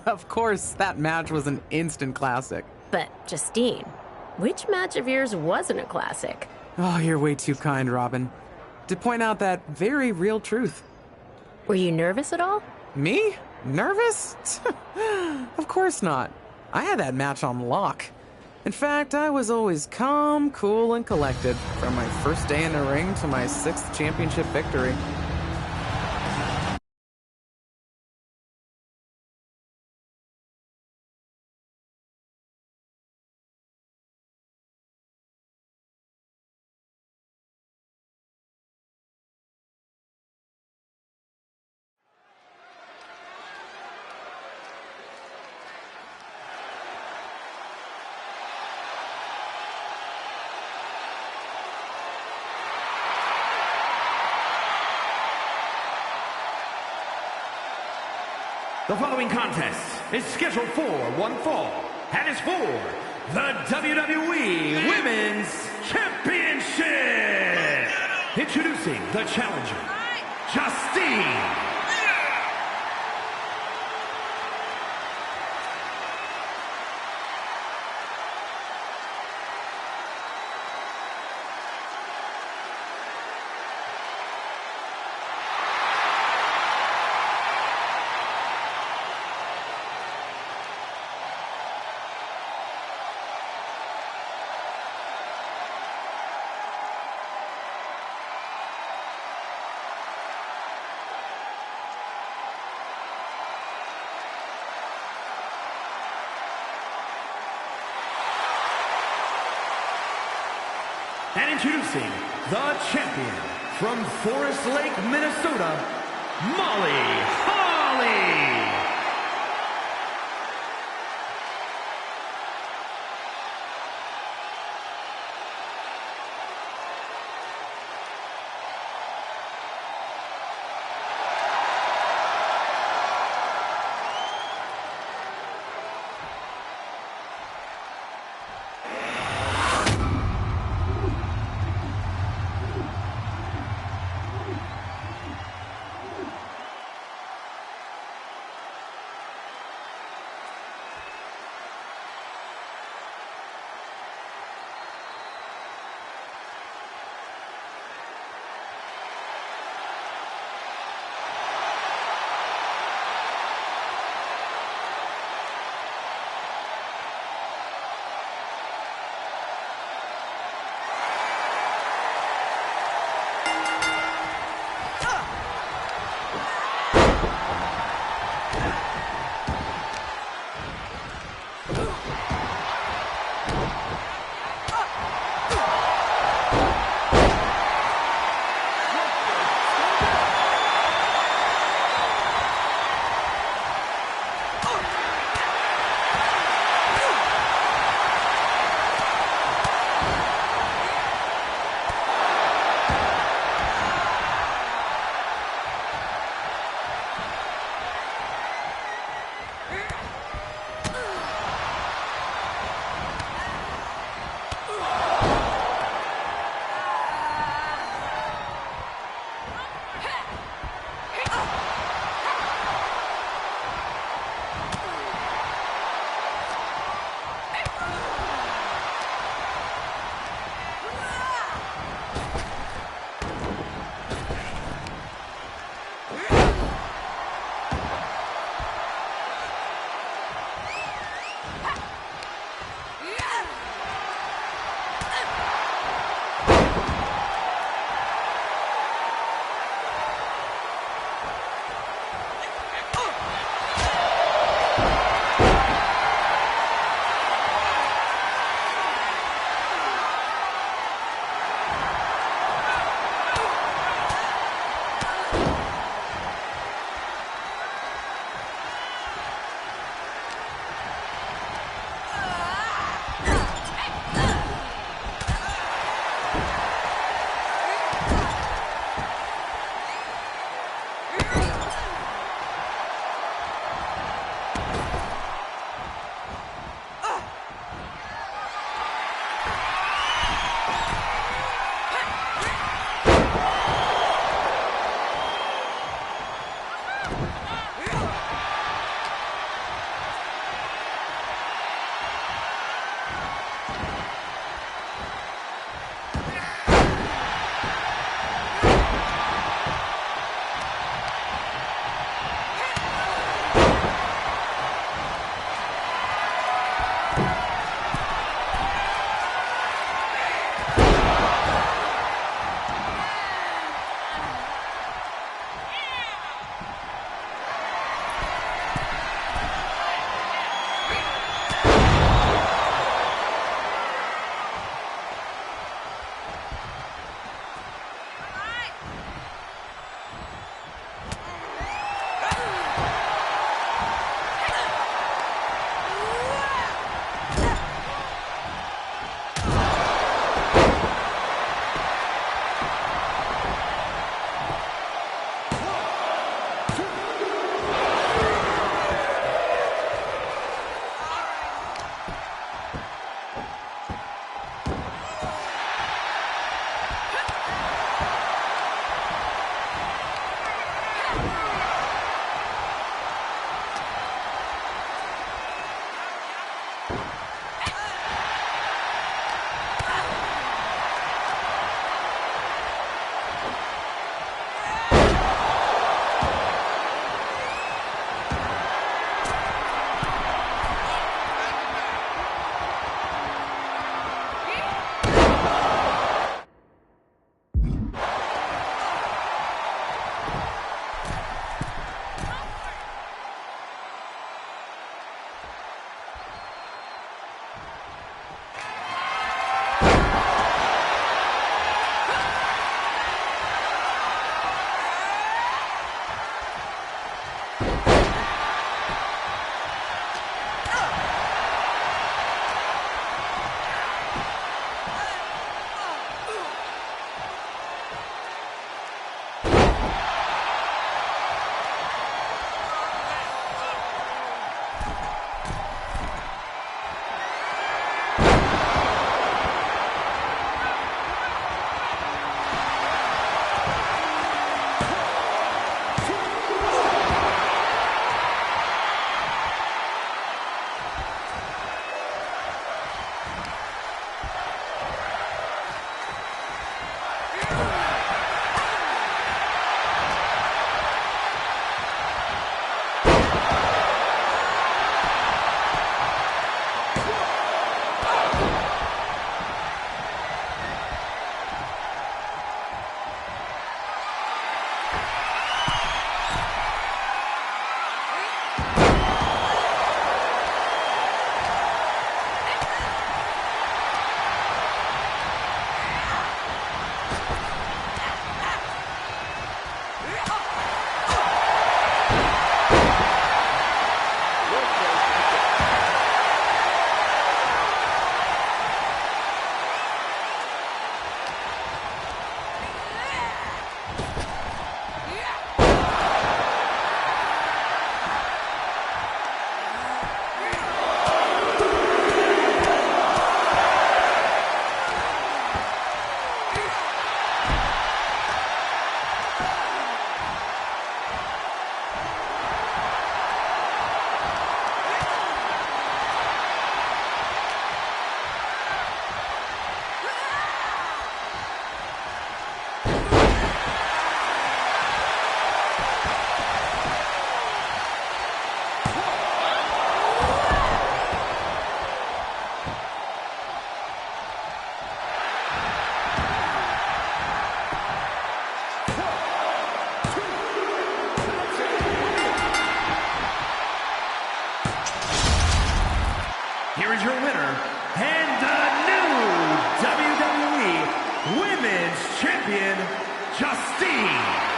Of course, that match was an instant classic. But, Justine, which match of yours wasn't a classic? Oh, you're way too kind, Robin. To point out that very real truth. Were you nervous at all? Me? Nervous? Of course not. I had that match on lock. In fact, I was always calm, cool, and collected from my first day in the ring to my 6th championship victory. The following contest is scheduled for one fall and is for the WWE Women's Championship. Introducing the challenger, Justine. And introducing the champion from Forest Lake, Minnesota, Molly Holly. Women's Champion, Justine.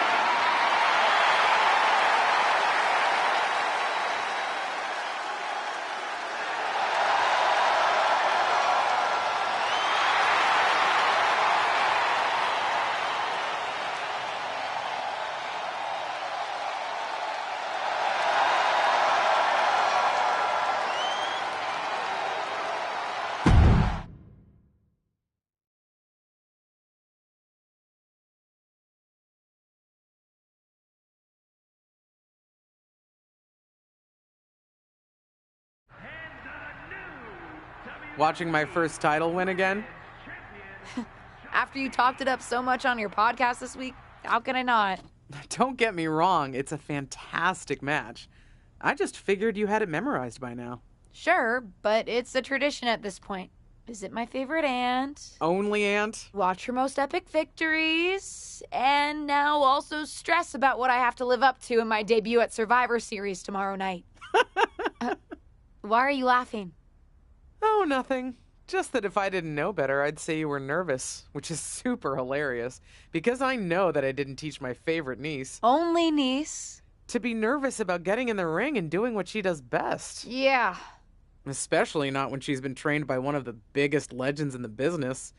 Watching my first title win again? After you talked it up so much on your podcast this week, how can I not? Don't get me wrong, it's a fantastic match. I just figured you had it memorized by now. Sure, but it's a tradition at this point. Visit my favorite aunt. Only aunt? Watch her most epic victories. And now also stress about what I have to live up to in my debut at Survivor Series tomorrow night. Why are you laughing? Oh, nothing. Just that if I didn't know better, I'd say you were nervous, which is super hilarious, because I know that I didn't teach my favorite niece. Only niece? To be nervous about getting in the ring and doing what she does best. Yeah. Especially not when she's been trained by one of the biggest legends in the business.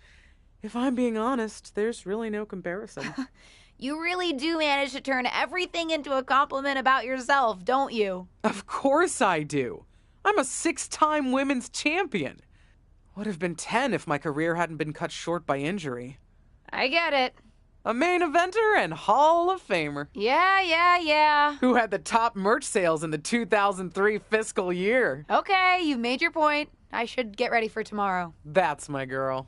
If I'm being honest, there's really no comparison. You really do manage to turn everything into a compliment about yourself, don't you? Of course I do. I'm a 6-time women's champion. Would have been 10 if my career hadn't been cut short by injury. I get it. A main eventer and Hall of Famer. Yeah. Who had the top merch sales in the 2003 fiscal year. Okay, you've made your point. I should get ready for tomorrow. That's my girl.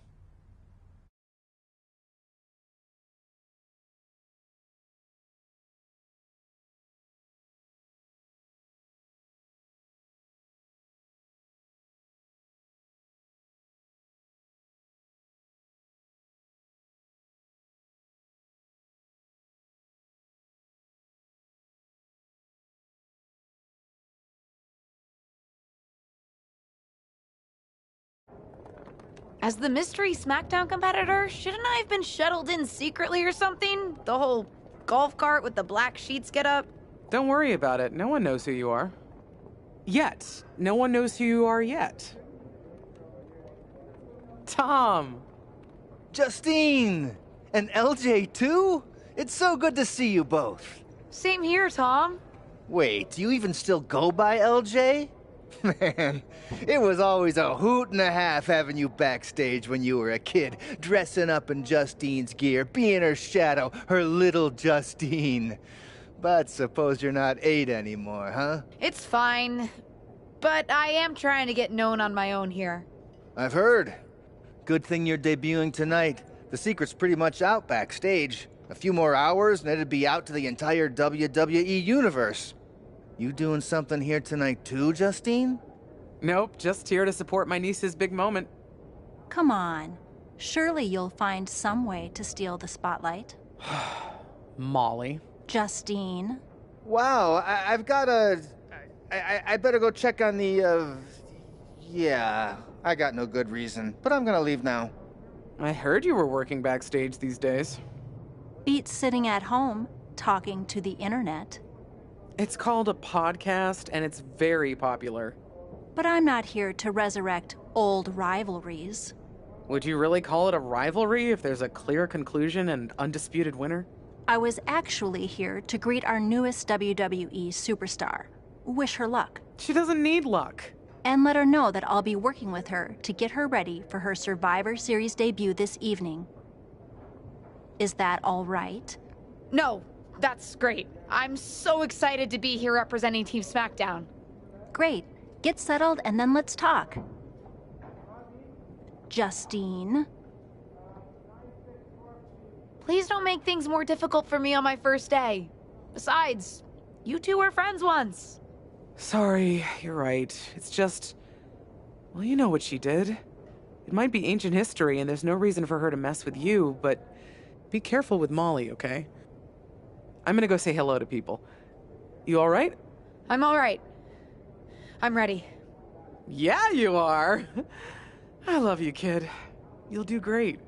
As the mystery SmackDown competitor, shouldn't I have been shuttled in secretly or something? The whole golf cart with the black sheets get up? Don't worry about it. No one knows who you are. Yet. No one knows who you are yet. Tom! Justine! And LJ too? It's so good to see you both. Same here, Tom. Wait, do you even still go by LJ? Man, it was always a hoot and a half having you backstage when you were a kid, dressing up in Justine's gear, being her shadow, her little Justine. But suppose you're not 8 anymore, huh? It's fine. But I am trying to get known on my own here. I've heard. Good thing you're debuting tonight. The secret's pretty much out backstage. A few more hours and it'd be out to the entire WWE universe. You doing something here tonight too, Justine? Nope, just here to support my niece's big moment. Come on. Surely you'll find some way to steal the spotlight. Molly. Justine. Wow, I've got a... I better go check on the, Yeah, I got no good reason, but I'm gonna leave now. I heard you were working backstage these days. Beats sitting at home, talking to the internet. It's called a podcast, and it's very popular. But I'm not here to resurrect old rivalries. Would you really call it a rivalry if there's a clear conclusion and undisputed winner? I was actually here to greet our newest WWE superstar. Wish her luck. She doesn't need luck. And let her know that I'll be working with her to get her ready for her Survivor Series debut this evening. Is that all right? No, that's great. I'm so excited to be here representing Team SmackDown. Great. Get settled and then let's talk. Justine. Please don't make things more difficult for me on my first day. Besides, you two were friends once. Sorry, you're right. It's just... Well, you know what she did. It might be ancient history and there's no reason for her to mess with you, but be careful with Molly, okay? I'm gonna go say hello to people. You alright? I'm alright. I'm ready. Yeah, you are. I love you, kid. You'll do great.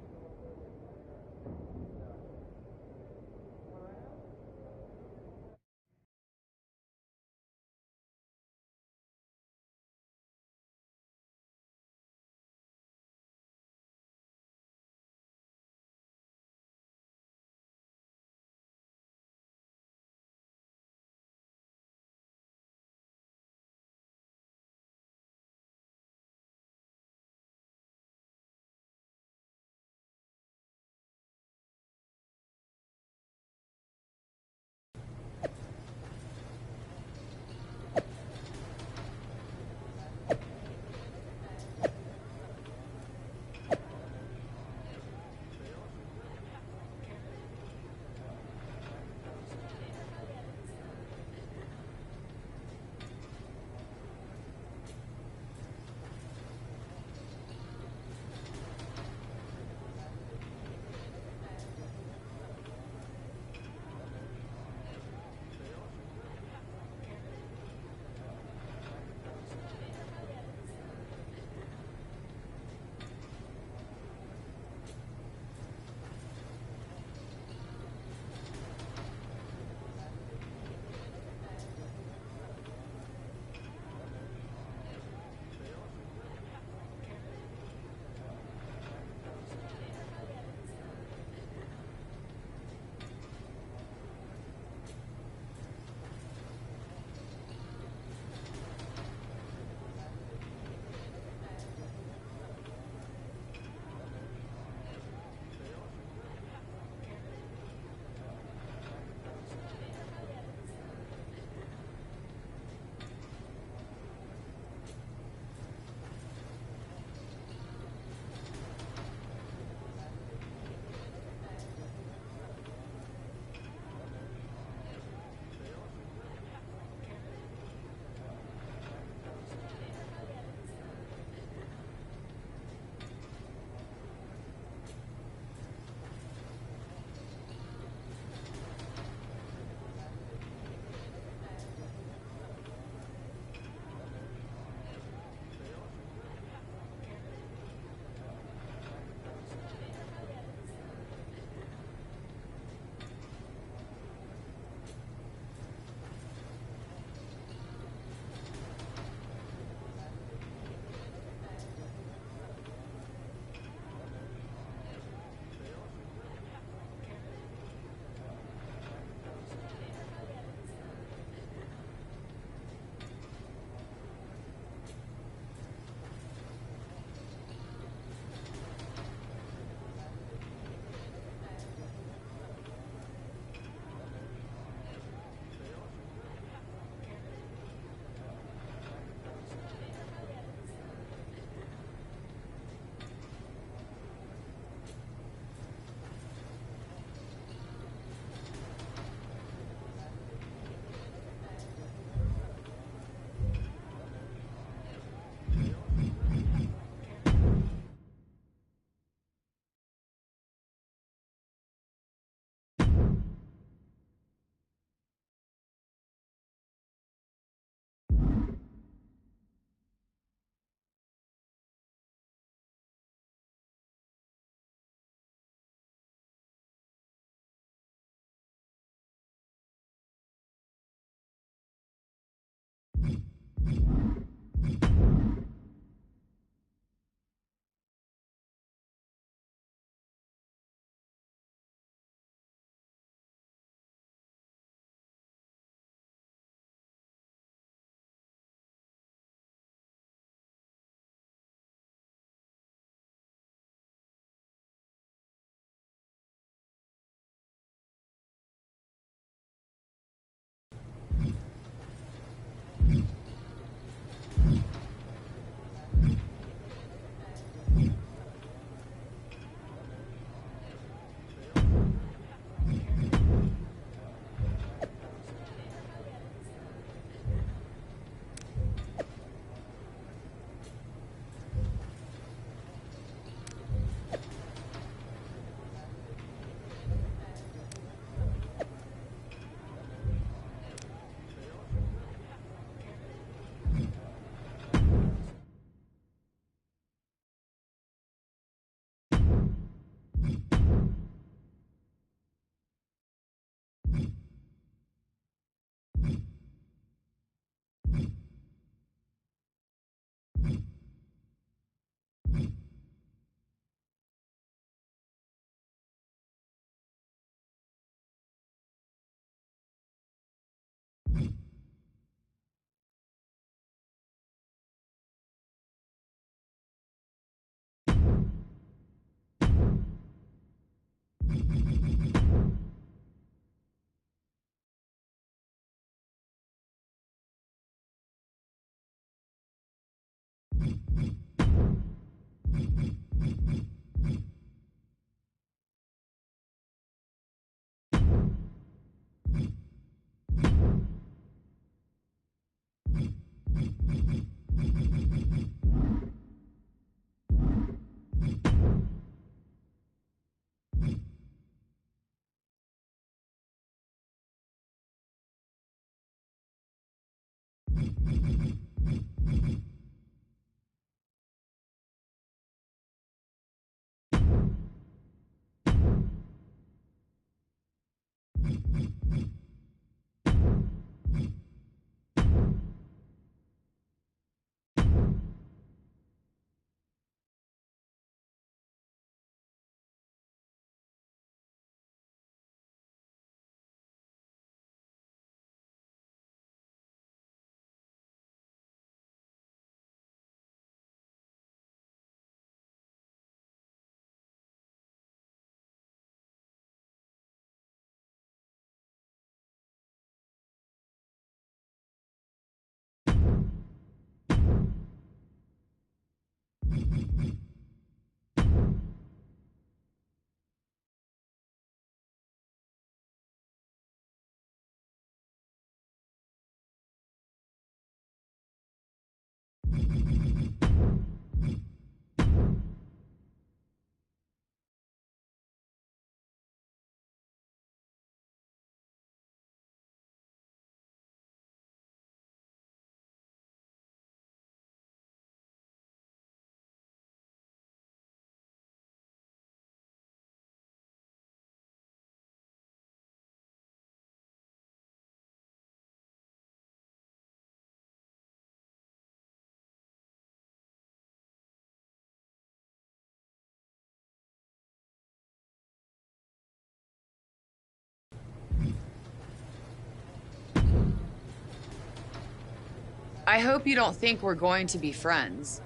I hope you don't think we're going to be friends.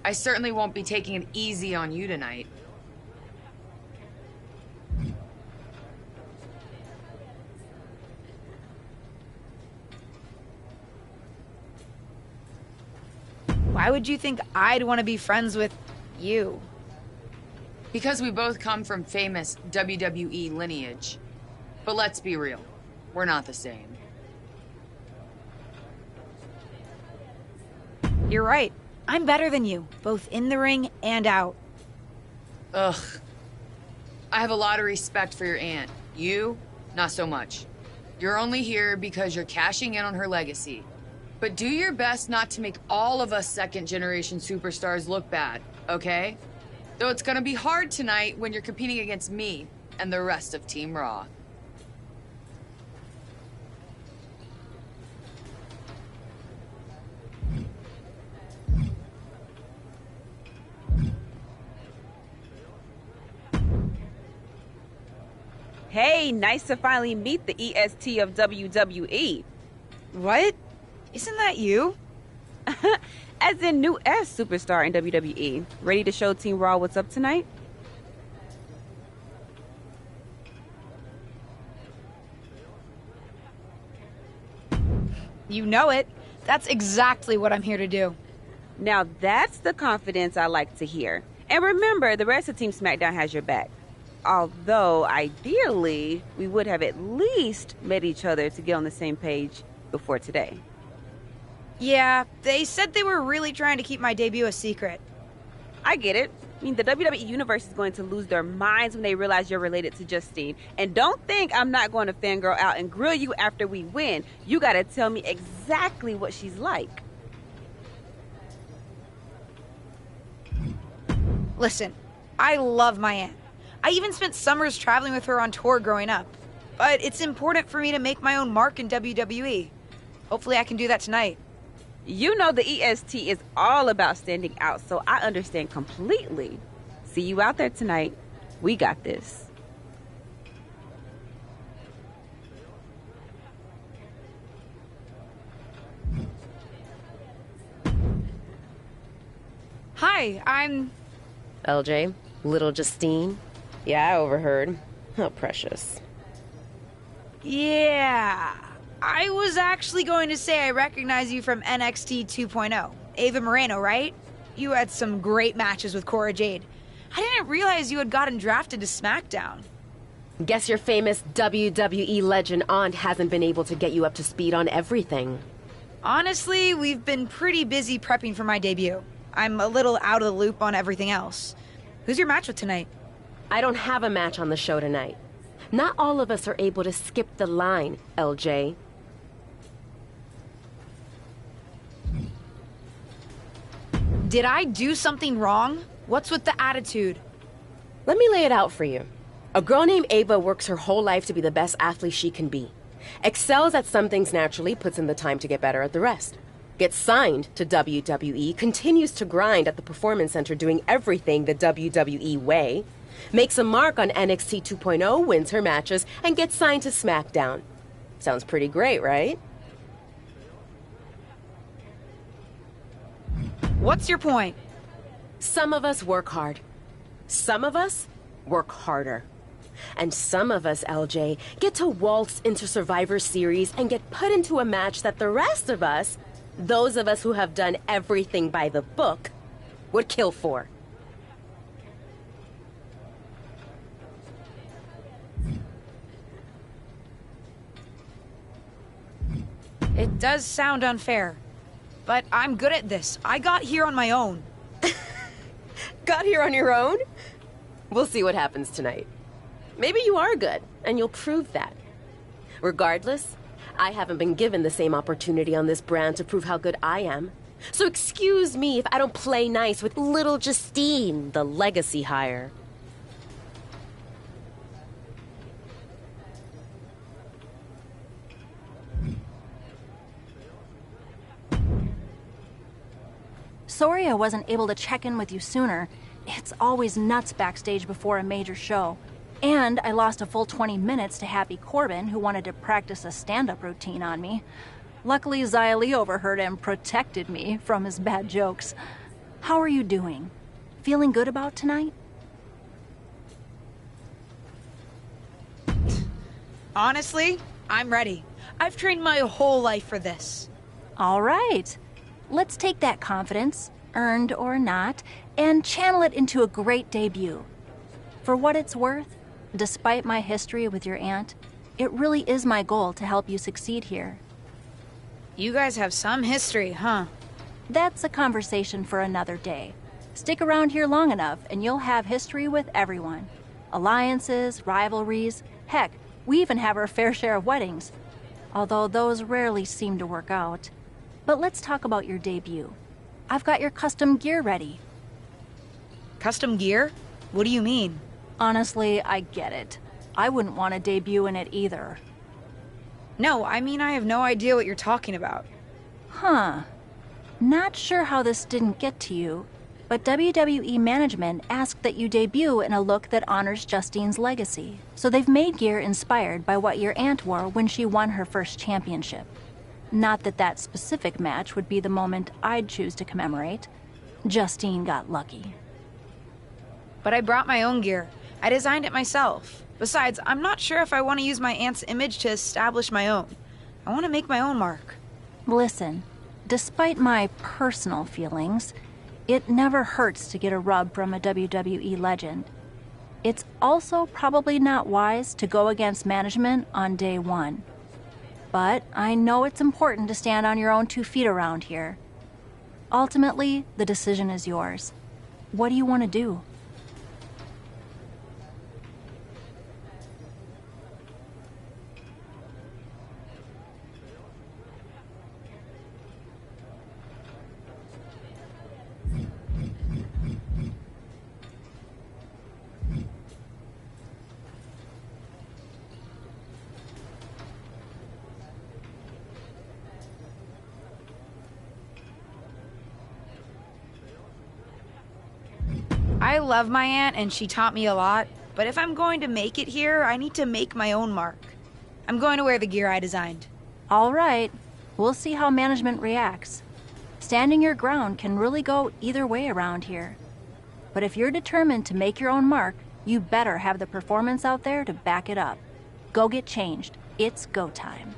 I certainly won't be taking it easy on you tonight. Why would you think I'd want to be friends with you? Because we both come from famous WWE lineage. But let's be real, we're not the same. You're right. I'm better than you, both in the ring and out. Ugh. I have a lot of respect for your aunt. You, not so much. You're only here because you're cashing in on her legacy. But do your best not to make all of us second-generation superstars look bad, okay? Though it's gonna be hard tonight when you're competing against me and the rest of Team Raw. Hey, nice to finally meet the EST of WWE. What? Isn't that you? As in new S superstar in WWE. Ready to show Team Raw what's up tonight? You know it. That's exactly what I'm here to do. Now that's the confidence I like to hear. And remember, the rest of Team SmackDown has your back. Although, ideally, we would have at least met each other to get on the same page before today. Yeah, they said they were really trying to keep my debut a secret. I get it. I mean, the WWE Universe is going to lose their minds when they realize you're related to Justine. And don't think I'm not going to fangirl out and grill you after we win. You gotta tell me exactly what she's like. Listen, I love my aunt. I even spent summers traveling with her on tour growing up. But it's important for me to make my own mark in WWE. Hopefully I can do that tonight. You know the EST is all about standing out, so I understand completely. See you out there tonight. We got this. Hi, I'm... LJ, little Justine. Yeah, I overheard. How precious. Yeah... I was actually going to say I recognize you from NXT 2.0. Ava Moreno, right? You had some great matches with Cora Jade. I didn't realize you had gotten drafted to SmackDown. Guess your famous WWE legend aunt hasn't been able to get you up to speed on everything. Honestly, we've been pretty busy prepping for my debut. I'm a little out of the loop on everything else. Who's your match with tonight? I don't have a match on the show tonight. Not all of us are able to skip the line, LJ. Did I do something wrong? What's with the attitude? Let me lay it out for you. A girl named Ava works her whole life to be the best athlete she can be. Excels at some things naturally, puts in the time to get better at the rest. Gets signed to WWE, continues to grind at the Performance Center doing everything the WWE way. Makes a mark on NXT 2.0, wins her matches, and gets signed to SmackDown. Sounds pretty great, right? What's your point? Some of us work hard. Some of us work harder. And some of us, LJ, get to waltz into Survivor Series and get put into a match that the rest of us, those of us who have done everything by the book, would kill for. It does sound unfair. But I'm good at this. I got here on my own. Got here on your own? We'll see what happens tonight. Maybe you are good, and you'll prove that. Regardless, I haven't been given the same opportunity on this brand to prove how good I am. So excuse me if I don't play nice with little Justine, the legacy hire. Sorry I wasn't able to check in with you sooner. It's always nuts backstage before a major show. And I lost a full 20 minutes to Happy Corbin, who wanted to practice a stand-up routine on me. Luckily, Xia Li overheard and protected me from his bad jokes. How are you doing? Feeling good about tonight? Honestly, I'm ready. I've trained my whole life for this. All right. Let's take that confidence, earned or not, and channel it into a great debut. For what it's worth, despite my history with your aunt, it really is my goal to help you succeed here. You guys have some history, huh? That's a conversation for another day. Stick around here long enough and you'll have history with everyone. Alliances, rivalries, heck, we even have our fair share of weddings. Although those rarely seem to work out. But let's talk about your debut. I've got your custom gear ready. Custom gear? What do you mean? Honestly, I get it. I wouldn't want to debut in it either. No, I mean I have no idea what you're talking about. Huh. Not sure how this didn't get to you, but WWE management asked that you debut in a look that honors Justine's legacy. So they've made gear inspired by what your aunt wore when she won her first championship. Not that that specific match would be the moment I'd choose to commemorate. Justine got lucky. But I brought my own gear. I designed it myself. Besides, I'm not sure if I want to use my aunt's image to establish my own. I want to make my own mark. Listen, despite my personal feelings, it never hurts to get a rub from a WWE legend. It's also probably not wise to go against management on day one. But I know it's important to stand on your own 2 feet around here. Ultimately, the decision is yours. What do you want to do? I love my aunt and she taught me a lot, but if I'm going to make it here, I need to make my own mark. I'm going to wear the gear I designed. All right. We'll see how management reacts. Standing your ground can really go either way around here. But if you're determined to make your own mark, you better have the performance out there to back it up. Go get changed. It's go time.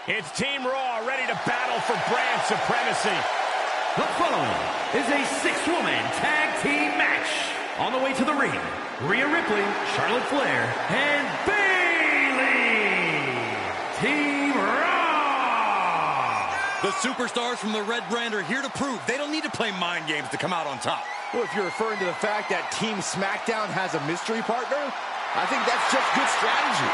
It's Team Raw ready to battle for brand supremacy. The following is a 6-woman tag team match. On the way to the ring, Rhea Ripley, Charlotte Flair, and Bayley. Team Raw. The superstars from the Red Brand are here to prove they don't need to play mind games to come out on top. Well, if you're referring to the fact that Team SmackDown has a mystery partner, I think that's just good strategy.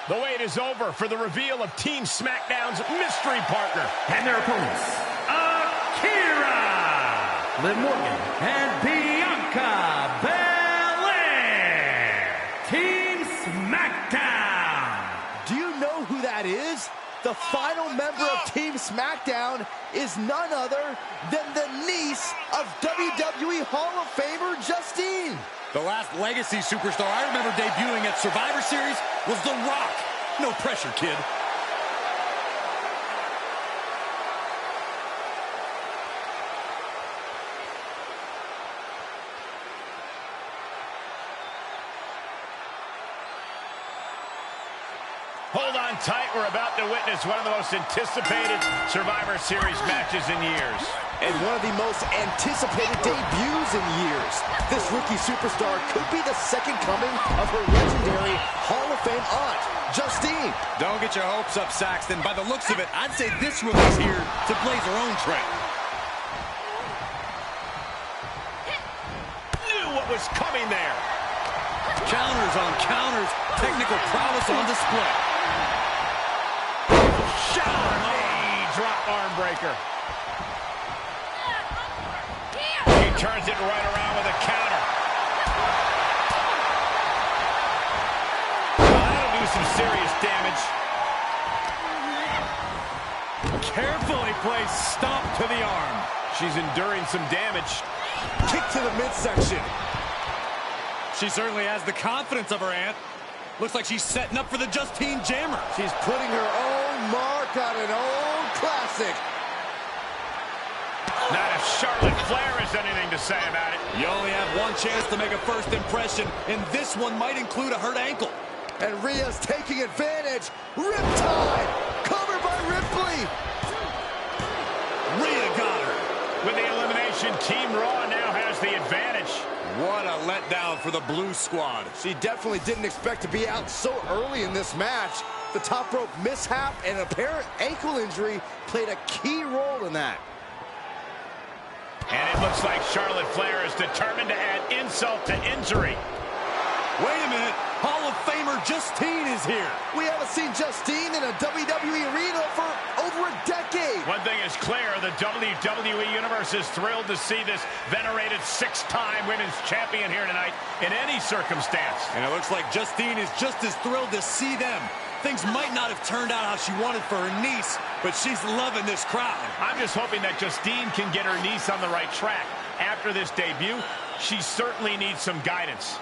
The wait is over for the reveal of Team SmackDown's mystery partner. And their opponents, Akira, Liv Morgan, and Bianca Belair. Team SmackDown. Do you know who that is? The final member of Team SmackDown is none other than the niece of WWE Hall of Famer Justine. The last legacy superstar I remember debuting at Survivor Series was The Rock. No pressure, kid. Hold on tight. We're about to witness one of the most anticipated Survivor Series matches in years. And one of the most anticipated debuts in years. This rookie superstar could be the second coming of her legendary Hall of Fame aunt, Justine. Don't get your hopes up, Saxton. By the looks of it, I'd say this rookie's here to blaze her own trail. Knew what was coming there. Counters on counters, technical prowess on display. Shower knee drop arm breaker. He turns it right around with a counter. That'll do some serious damage. Carefully placed stomp to the arm. She's enduring some damage. Kick to the midsection. She certainly has the confidence of her aunt. Looks like she's setting up for the Justine Jammer. She's putting her own mark on an old classic. Not if Charlotte Flair has anything to say about it. You only have one chance to make a first impression, and this one might include a hurt ankle. And Rhea's taking advantage. Riptide, covered by Ripley. Rhea got her. With the elimination, Team Raw now has the advantage. What a letdown for the Blue Squad. She definitely didn't expect to be out so early in this match. The top rope mishap and apparent ankle injury played a key role in that. And it looks like Charlotte Flair is determined to add insult to injury. Wait a minute. Hall of Famer Justine is here. We haven't seen Justine in a WWE arena for over a decade. One thing is clear, the WWE Universe is thrilled to see this venerated six-time women's champion here tonight in any circumstance. And it looks like Justine is just as thrilled to see them. Things might not have turned out how she wanted for her niece, but she's loving this crowd. I'm just hoping that Justine can get her niece on the right track. After this debut, she certainly needs some guidance.